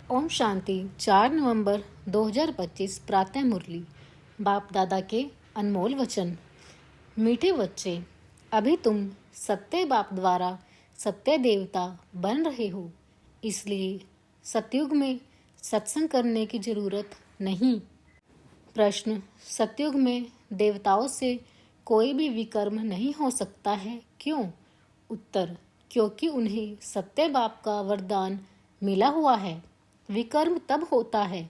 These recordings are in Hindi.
ओम शांति। 4 नवंबर 2025 प्रातः मुरली। बाप दादा के अनमोल वचन। मीठे बच्चे, अभी तुम सत्य बाप द्वारा सत्य देवता बन रहे हो, इसलिए सतयुग में सत्संग करने की जरूरत नहीं। प्रश्न: सतयुग में देवताओं से कोई भी विकर्म नहीं हो सकता है, क्यों? उत्तर: क्योंकि उन्हें सत्य बाप का वरदान मिला हुआ है। विकर्म तब होता है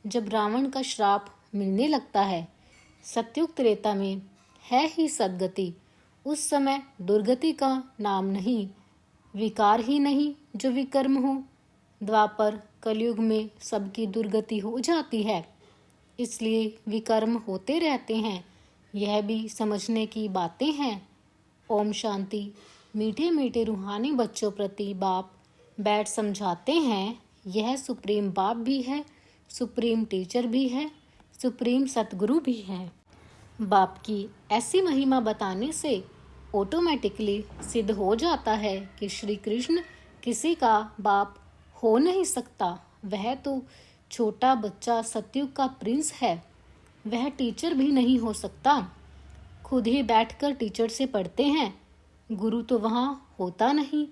जब रावण का श्राप मिलने लगता है। सतयुग त्रेता में है ही सदगति, उस समय दुर्गति का नाम नहीं, विकार ही नहीं जो विकर्म हो। द्वापर कलयुग में सबकी दुर्गति हो जाती है, इसलिए विकर्म होते रहते हैं। यह भी समझने की बातें हैं। ओम शांति। मीठे मीठे रूहानी बच्चों प्रति बाप बैठ समझाते हैं। यह सुप्रीम बाप भी है, सुप्रीम टीचर भी है, सुप्रीम सतगुरु भी है। बाप की ऐसी महिमा बताने से ऑटोमेटिकली सिद्ध हो जाता है कि श्री कृष्ण किसी का बाप हो नहीं सकता। वह तो छोटा बच्चा सतयुग का प्रिंस है, वह टीचर भी नहीं हो सकता। खुद ही बैठकर टीचर से पढ़ते हैं। गुरु तो वहाँ होता नहीं,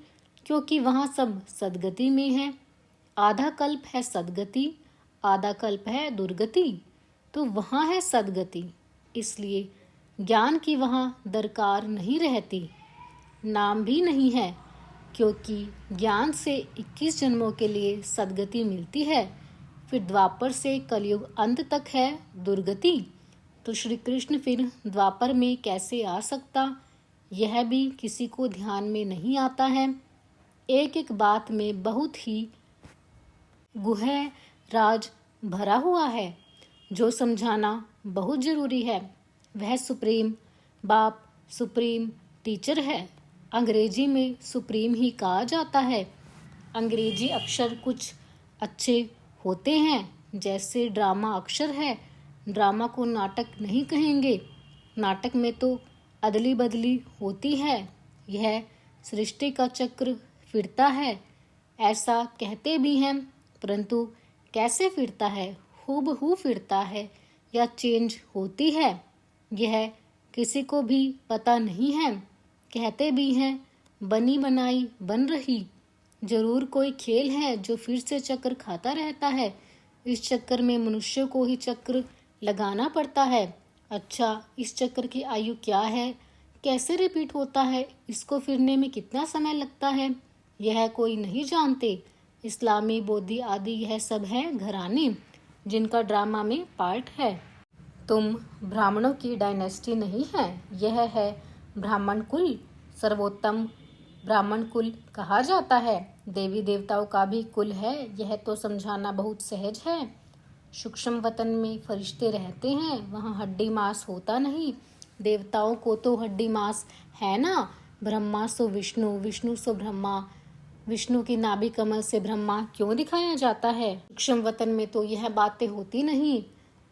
क्योंकि वहाँ सब सदगति में है। आधा कल्प है सदगति, आधा कल्प है दुर्गति, तो वहाँ है सदगति। इसलिए ज्ञान की वहाँ दरकार नहीं रहती, नाम भी नहीं है, क्योंकि ज्ञान से 21 जन्मों के लिए सदगति मिलती है। फिर द्वापर से कलयुग अंत तक है दुर्गति। तो श्री कृष्ण फिर द्वापर में कैसे आ सकता, यह भी किसी को ध्यान में नहीं आता है। एक एक बात में बहुत ही गुह राज भरा हुआ है, जो समझाना बहुत जरूरी है। वह सुप्रीम बाप सुप्रीम टीचर है। अंग्रेजी में सुप्रीम ही कहा जाता है। अंग्रेजी अक्षर कुछ अच्छे होते हैं, जैसे ड्रामा अक्षर है। ड्रामा को नाटक नहीं कहेंगे, नाटक में तो अदली बदली होती है। यह सृष्टि का चक्र फिरता है, ऐसा कहते भी हैं, परंतु कैसे फिरता है, हूबहू फिरता है या चेंज होती है, यह किसी को भी पता नहीं है। कहते भी हैं बनी बनाई बन रही। जरूर कोई खेल है जो फिर से चक्कर खाता रहता है। इस चक्कर में मनुष्य को ही चक्र लगाना पड़ता है। अच्छा, इस चक्कर की आयु क्या है, कैसे रिपीट होता है, इसको फिरने में कितना समय लगता है, यह कोई नहीं जानते। इस्लामी बौद्धि आदि यह सब है घराने, जिनका ड्रामा में पार्ट है। तुम ब्राह्मणों की डायनेस्टी नहीं है, यह है ब्राह्मण कुल। सर्वोत्तम ब्राह्मण कुल कहा जाता है। देवी देवताओं का भी कुल है, यह तो समझाना बहुत सहज है। सूक्ष्म वतन में फरिश्ते रहते हैं, वहाँ हड्डी मांस होता नहीं। देवताओं को तो हड्डी मांस है ना। ब्रह्मा सो विष्णु, विष्णु सो ब्रह्मा, विष्णु की नाभि कमल से ब्रह्मा क्यों दिखाया जाता है। सूक्ष्म वतन में तो यह बातें होती नहीं,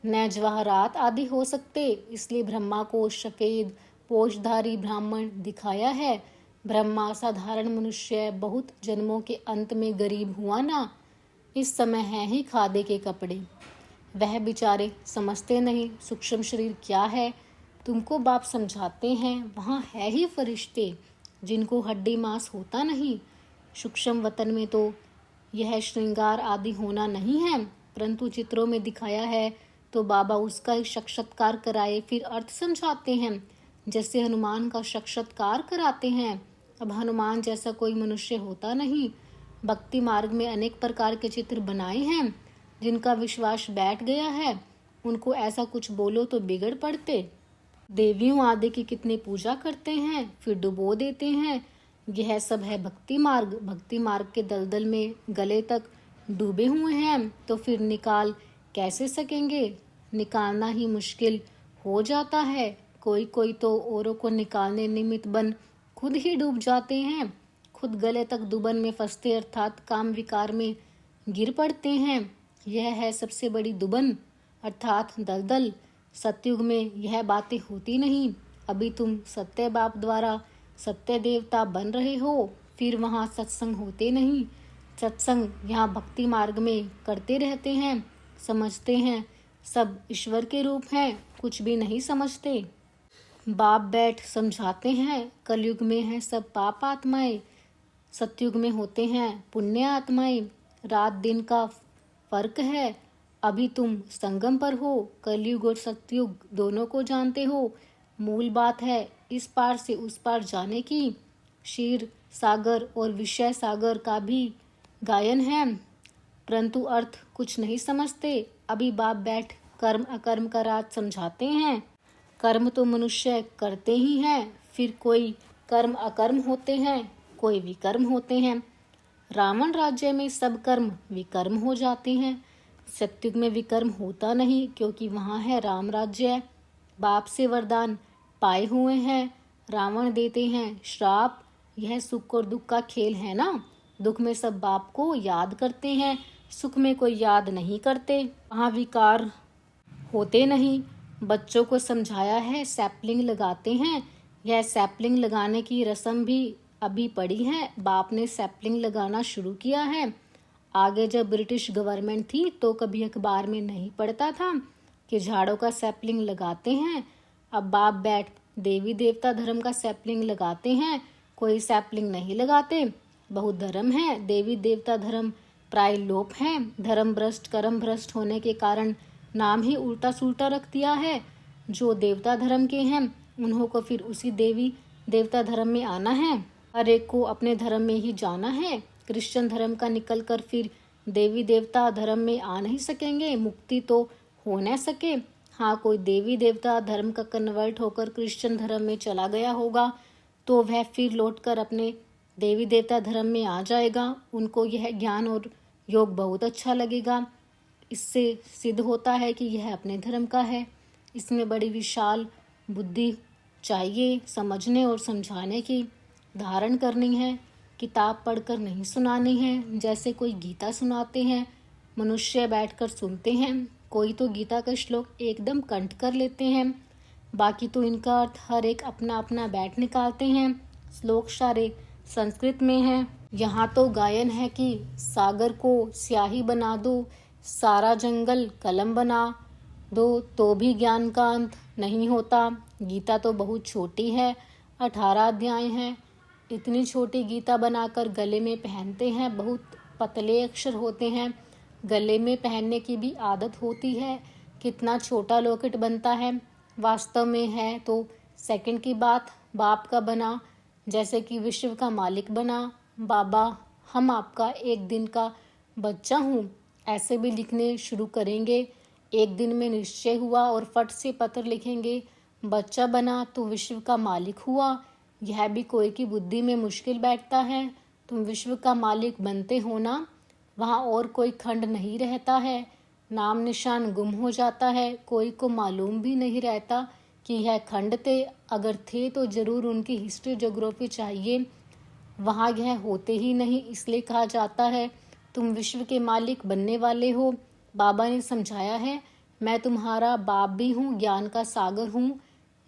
न जवाहरात आदि हो सकते, इसलिए ब्रह्मा को सफेद पोषधारी ब्राह्मण दिखाया है। ब्रह्मा साधारण मनुष्य बहुत जन्मों के अंत में गरीब हुआ ना, इस समय है ही खादे के कपड़े। वह बेचारे समझते नहीं सूक्ष्म शरीर क्या है। तुमको बाप समझाते हैं, वहाँ है ही फरिश्ते जिनको हड्डी मांस होता नहीं। सूक्ष्म वतन में तो यह श्रृंगार आदि होना नहीं है, परंतु चित्रों में दिखाया है तो बाबा उसका एक साक्षात्कार कराए फिर अर्थ समझाते हैं, जैसे हनुमान का साक्षात्कार कराते हैं। अब हनुमान जैसा कोई मनुष्य होता नहीं। भक्ति मार्ग में अनेक प्रकार के चित्र बनाए हैं, जिनका विश्वास बैठ गया है, उनको ऐसा कुछ बोलो तो बिगड़ पड़ते। देवियों आदि की कितनी पूजा करते हैं, फिर डुबो देते हैं। यह सब है भक्ति मार्ग। भक्ति मार्ग के दलदल में गले तक डूबे हुए हैं, तो फिर निकाल कैसे सकेंगे। निकालना ही मुश्किल हो जाता है। कोई कोई तो औरों को निकालने निमित्त बन खुद ही डूब जाते हैं, खुद गले तक दुबन में फंसते, अर्थात काम विकार में गिर पड़ते हैं। यह है सबसे बड़ी दुबन, अर्थात दलदल। सतयुग में यह बातें होती नहीं। अभी तुम सत्य बाप द्वारा सत्य देवता बन रहे हो, फिर वहाँ सत्संग होते नहीं। सत्संग यहाँ भक्ति मार्ग में करते रहते हैं, समझते हैं सब ईश्वर के रूप हैं, कुछ भी नहीं समझते। बाप बैठ समझाते हैं, कलयुग में है सब पाप आत्माएं, सतयुग में होते हैं पुण्य आत्माएं। रात दिन का फर्क है, अभी तुम संगम पर हो, कलयुग और सतयुग दोनों को जानते हो। मूल बात है इस पार से उस पार जाने की। क्षीर सागर और विषय सागर का भी गायन है, परंतु अर्थ कुछ नहीं समझते। अभी बाप बैठ कर्म अकर्म का राज समझाते हैं। कर्म तो मनुष्य करते ही हैं, फिर कोई कर्म अकर्म होते हैं, कोई विकर्म होते हैं। रावण राज्य में सब कर्म विकर्म हो जाते हैं, सतयुग में विकर्म होता नहीं, क्योंकि वहाँ है राम राज्य। बाप से वरदान पाए हुए हैं, रावण देते हैं श्राप। यह सुख और दुख का खेल है ना। दुख में सब बाप को याद करते हैं, सुख में कोई याद नहीं करते। वहाँ विकार होते नहीं। बच्चों को समझाया है सैपलिंग लगाते हैं, यह सैपलिंग लगाने की रस्म भी अभी पड़ी है। बाप ने सैपलिंग लगाना शुरू किया है। आगे जब ब्रिटिश गवर्नमेंट थी तो कभी अखबार में नहीं पढ़ता था कि झाड़ों का सैपलिंग लगाते हैं। अब बाप बैठ देवी देवता धर्म का सैपलिंग लगाते हैं, कोई सैपलिंग नहीं लगाते। बहुत धर्म है, देवी देवता धर्म प्राय लोप है। धर्म भ्रष्ट कर्म भ्रष्ट होने के कारण नाम ही उल्टा सुल्टा रख दिया है। जो देवता धर्म के हैं उन्हों को फिर उसी देवी देवता धर्म में आना है। हर एक को अपने धर्म में ही जाना है। क्रिश्चियन धर्म का निकल कर फिर देवी देवता धर्म में आ नहीं सकेंगे, मुक्ति तो हो न सके। हाँ, कोई देवी देवता धर्म का कन्वर्ट होकर क्रिश्चियन धर्म में चला गया होगा तो वह फिर लौटकर अपने देवी देवता धर्म में आ जाएगा। उनको यह ज्ञान और योग बहुत अच्छा लगेगा। इससे सिद्ध होता है कि यह अपने धर्म का है। इसमें बड़ी विशाल बुद्धि चाहिए, समझने और समझाने की, धारण करनी है। किताब पढ़कर नहीं सुनानी है। जैसे कोई गीता सुनाते हैं, मनुष्य बैठकर सुनते हैं। कोई तो गीता का श्लोक एकदम कंठ कर लेते हैं, बाकी तो इनका अर्थ हर एक अपना अपना बैठ निकालते हैं। श्लोक सारे संस्कृत में हैं। यहाँ तो गायन है कि सागर को स्याही बना दो, सारा जंगल कलम बना दो, तो भी ज्ञान का अंत नहीं होता। गीता तो बहुत छोटी है, 18 अध्याय हैं। इतनी छोटी गीता बनाकर गले में पहनते हैं, बहुत पतले अक्षर होते हैं, गले में पहनने की भी आदत होती है। कितना छोटा लॉकेट बनता है, वास्तव में है तो सेकंड की बात। बाप का बना, जैसे कि विश्व का मालिक बना। बाबा हम आपका एक दिन का बच्चा हूँ, ऐसे भी लिखने शुरू करेंगे। एक दिन में निश्चय हुआ और फट से पत्र लिखेंगे, बच्चा बना तो विश्व का मालिक हुआ। यह भी कोई की बुद्धि में मुश्किल बैठता है। तुम विश्व का मालिक बनते हो ना, वहाँ और कोई खंड नहीं रहता है, नाम निशान गुम हो जाता है। कोई को मालूम भी नहीं रहता कि यह खंड थे, अगर थे तो जरूर उनकी हिस्ट्री ज्योग्राफी चाहिए। वहाँ यह होते ही नहीं, इसलिए कहा जाता है तुम विश्व के मालिक बनने वाले हो। बाबा ने समझाया है, मैं तुम्हारा बाप भी हूँ, ज्ञान का सागर हूँ।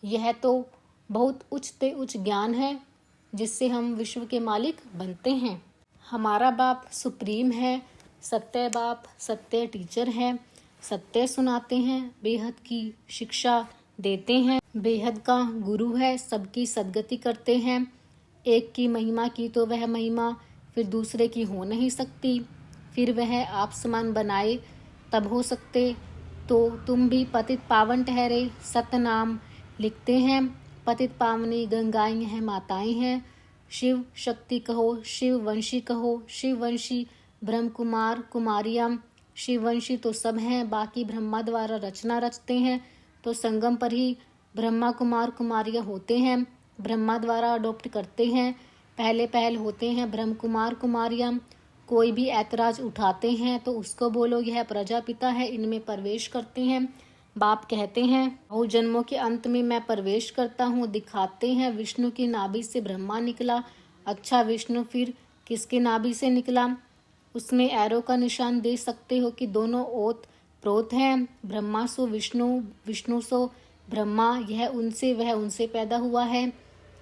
यह तो बहुत उच्च से उच्च ज्ञान है जिससे हम विश्व के मालिक बनते हैं। हमारा बाप सुप्रीम है, सत्य बाप, सत्य टीचर है, सत्य सुनाते हैं, बेहद की शिक्षा देते हैं, बेहद का गुरु है, सबकी सदगति करते हैं। एक की महिमा की तो वह महिमा फिर दूसरे की हो नहीं सकती, फिर वह आप समान बनाए तब हो सकते। तो तुम भी पतित पावन ठहरे, सतनाम लिखते हैं। पतित पावनी गंगाएं हैं, माताएं हैं। शिव शक्ति कहो, शिव वंशी कहो, शिव वंशी ब्रह्म कुमार कुमारियां। शिव वंशी तो सब हैं, बाकी ब्रह्मा द्वारा रचना रचते हैं तो संगम पर ही ब्रह्मा कुमार कुमारियां होते हैं, ब्रह्मा द्वारा अडॉप्ट करते हैं। पहले पहल होते हैं ब्रह्म कुमार कुमारियां। कोई भी ऐतराज उठाते हैं तो उसको बोलो यह प्रजापिता है, इनमें प्रवेश करते हैं। बाप कहते हैं बहु जन्मों के अंत में मैं प्रवेश करता हूँ, दिखाते हैं विष्णु की नाभि से ब्रह्मा निकला। अच्छा, विष्णु फिर किसके नाभि से निकला? उसमें एरो का निशान दे सकते हो कि दोनों ओत प्रोत हैं। ब्रह्मा सो विष्णु, विष्णु सो ब्रह्मा, यह उनसे वह उनसे पैदा हुआ है।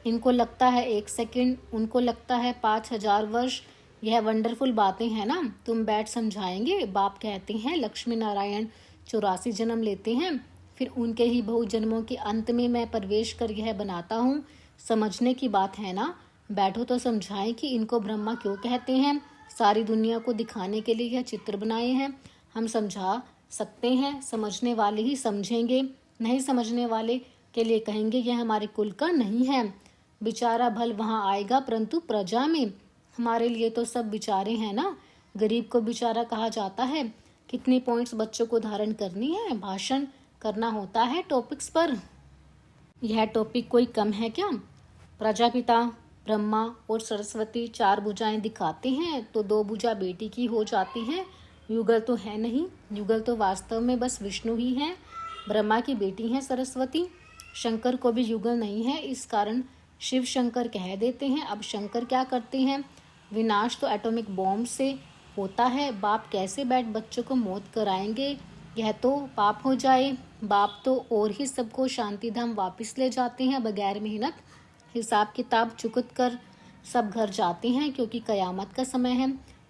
इनको लगता है 1 सेकंड, उनको लगता है 5000 वर्ष। यह वंडरफुल बातें हैं ना, तुम बैठ समझाएंगे। बाप कहते हैं लक्ष्मी नारायण 84 जन्म लेते हैं, फिर उनके ही बहु जन्मों के अंत में मैं प्रवेश कर यह बनाता हूँ। समझने की बात है ना, बैठो तो समझाएं कि इनको ब्रह्मा क्यों कहते हैं। सारी दुनिया को दिखाने के लिए यह चित्र बनाए हैं। हम समझा सकते हैं, समझने वाले ही समझेंगे, नहीं समझने वाले के लिए कहेंगे यह हमारे कुल का नहीं है। बेचारा भल वहाँ आएगा, परंतु प्रजा में हमारे लिए तो सब बेचारे हैं ना। गरीब को बेचारा कहा जाता है। कितने पॉइंट्स बच्चों को धारण करनी है, भाषण करना होता है टॉपिक्स पर। यह टॉपिक कोई कम है क्या? प्रजापिता ब्रह्मा और सरस्वती 4 भुजाएं दिखाते हैं तो 2 भुजा बेटी की हो जाती है। युगल तो है नहीं, युगल तो वास्तव में बस विष्णु ही है। ब्रह्मा की बेटी है सरस्वती। शंकर को भी युगल नहीं है, इस कारण शिव शंकर कह देते हैं। अब शंकर क्या करते हैं? विनाश तो एटॉमिक बॉम्ब से होता है। बाप कैसे बैठ बच्चों को मौत कराएंगे? यह तो पाप हो जाए। बाप तो और ही सबको शांति धाम वापस ले जाते हैं बगैर मेहनत। हिसाब किताब चुकत कर सब घर जाते हैं, क्योंकि कयामत का समय है।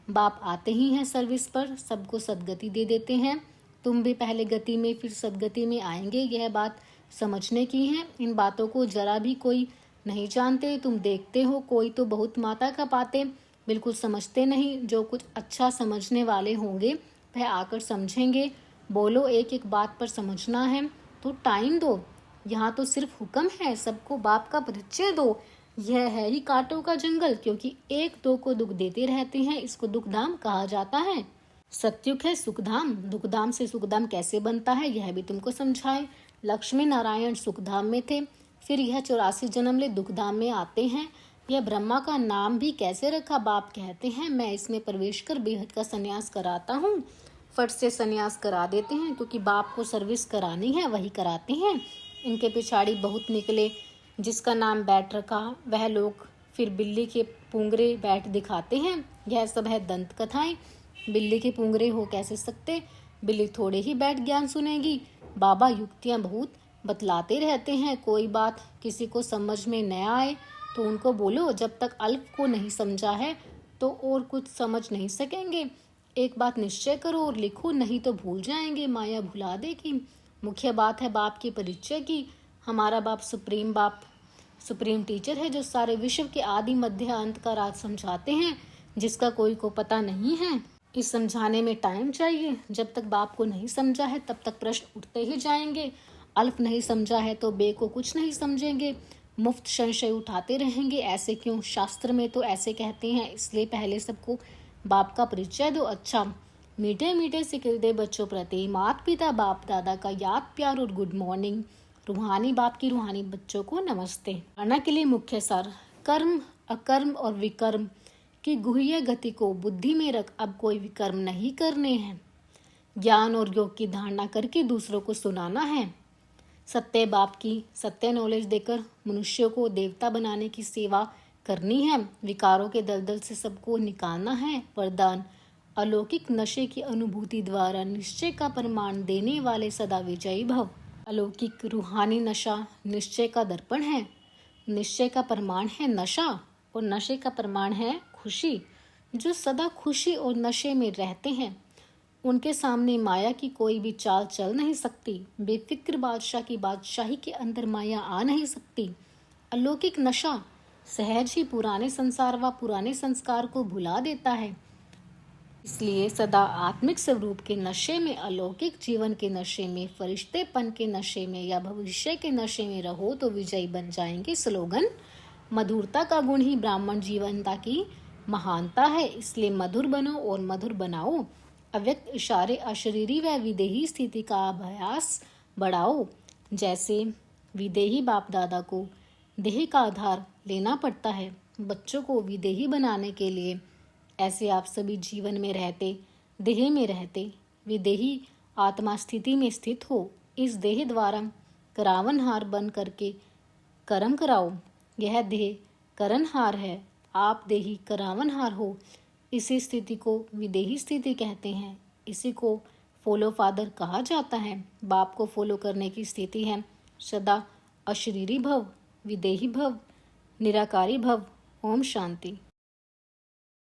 बाप आते ही हैं सर्विस पर, सबको सदगति दे देते हैं। तुम भी पहले गति में फिर सदगति में आएंगे, यह बात समझने की है। इन बातों को जरा भी कोई नहीं जानते। तुम देखते हो कोई तो बहुत माता का पाते, बिल्कुल समझते नहीं। जो कुछ अच्छा समझने वाले होंगे वह आकर समझेंगे। बोलो, एक एक बात पर समझना है तो टाइम दो। यहाँ तो सिर्फ हुक्म है, सबको बाप का परिचय दो। यह है ही कांटों का जंगल, क्योंकि एक दो को दुख देते रहते हैं, इसको दुखधाम कहा जाता है। सत्युग है सुखधाम, दुखधाम से सुखधाम कैसे बनता है यह भी तुमको समझाए। लक्ष्मी नारायण सुखधाम में थे, फिर यह 84 जन्म ले दुखधाम में आते हैं। यह ब्रह्मा का नाम भी कैसे रखा? बाप कहते हैं मैं इसमें प्रवेश कर बेहद का संन्यास कराता हूँ। फट से संन्यास करा देते हैं, क्योंकि बाप को सर्विस करानी है, वही कराते हैं। इनके पिछाड़ी बहुत निकले, जिसका नाम बैठ रखा वह लोग फिर बिल्ली के पुंगरे बैठ दिखाते हैं। यह सब है दंत कथाएं। बिल्ली के पुंगरे हो कैसे सकते? बिल्ली थोड़े ही बैठ ज्ञान सुनेगी। बाबा युक्तियां बहुत बतलाते रहते हैं। कोई बात किसी को समझ में न आए तो उनको बोलो, जब तक अल्प को नहीं समझा है तो और कुछ समझ नहीं सकेंगे। एक बात निश्चय करो और लिखो, नहीं तो भूल जाएंगे, माया भुला देगी। मुख्य बात है बाप की परिचय की। हमारा बाप सुप्रीम टीचर है, जो सारे विश्व के आदि मध्य अंत का राज समझाते हैं, जिसका कोई को पता नहीं है। इस समझाने में टाइम चाहिए। जब तक बाप को नहीं समझा है तब तक प्रश्न उठते ही जाएंगे। अल्प नहीं समझा है तो बे को कुछ नहीं समझेंगे, मुफ्त संशय उठाते रहेंगे। ऐसे क्यों? शास्त्र में तो ऐसे कहते हैं। इसलिए पहले सबको बाप का परिचय दो। अच्छा, मीठे मीठे सिकल दे बच्चों प्रति माता पिता बाप दादा का याद प्यार और गुड मॉर्निंग। रूहानी बाप की रूहानी बच्चों को नमस्ते। धारणा के लिए मुख्य सार, कर्म अकर्म और विकर्म की गुह्य गति को बुद्धि में रख अब कोई विकर्म नहीं करने हैं। ज्ञान और योग की धारणा करके दूसरों को सुनाना है। सत्य बाप की सत्य नॉलेज देकर मनुष्यों को देवता बनाने की सेवा करनी है। विकारों के दलदल से सबको निकालना है। वरदान, अलौकिक नशे की अनुभूति द्वारा निश्चय का प्रमाण देने वाले सदा विजयी भव। अलौकिक रूहानी नशा निश्चय का दर्पण है। निश्चय का प्रमाण है नशा और नशे का प्रमाण है खुशी। जो सदा खुशी और नशे में रहते हैं उनके सामने माया की कोई भी चाल चल नहीं सकती। बेफिक्र बादशाह की बादशाही के अंदर माया आ नहीं सकती। अलौकिक नशा सहज ही पुराने संसार व पुराने संस्कार को भुला देता है। इसलिए सदा आत्मिक स्वरूप के नशे में, अलौकिक जीवन के नशे में, फरिश्तेपन के नशे में या भविष्य के नशे में रहो तो विजयी बन जाएंगे। स्लोगन, मधुरता का गुण ही ब्राह्मण जीवनता की महानता है, इसलिए मधुर बनो और मधुर बनाओ। अव्यक्त इशारे अशरीरी व विदेही स्थिति का अभ्यास बढ़ाओ। जैसे विदेही बाप दादा को देह का आधार लेना पड़ता है बच्चों को विदेही बनाने के लिए, ऐसे आप सभी जीवन में रहते, देह में रहते, विदेही आत्मा स्थिति में स्थित हो। इस देह द्वारा करावनहार बन करके कर्म कराओ। यह देह करनहार है, आप देही करावनहार हो। इसी स्थिति को विदेही स्थिति कहते हैं। इसी को फॉलो फादर कहा जाता है। बाप को फॉलो करने की स्थिति है सदा अशरीरी भव, विदेही भव, निराकारी भव। ओम शांति।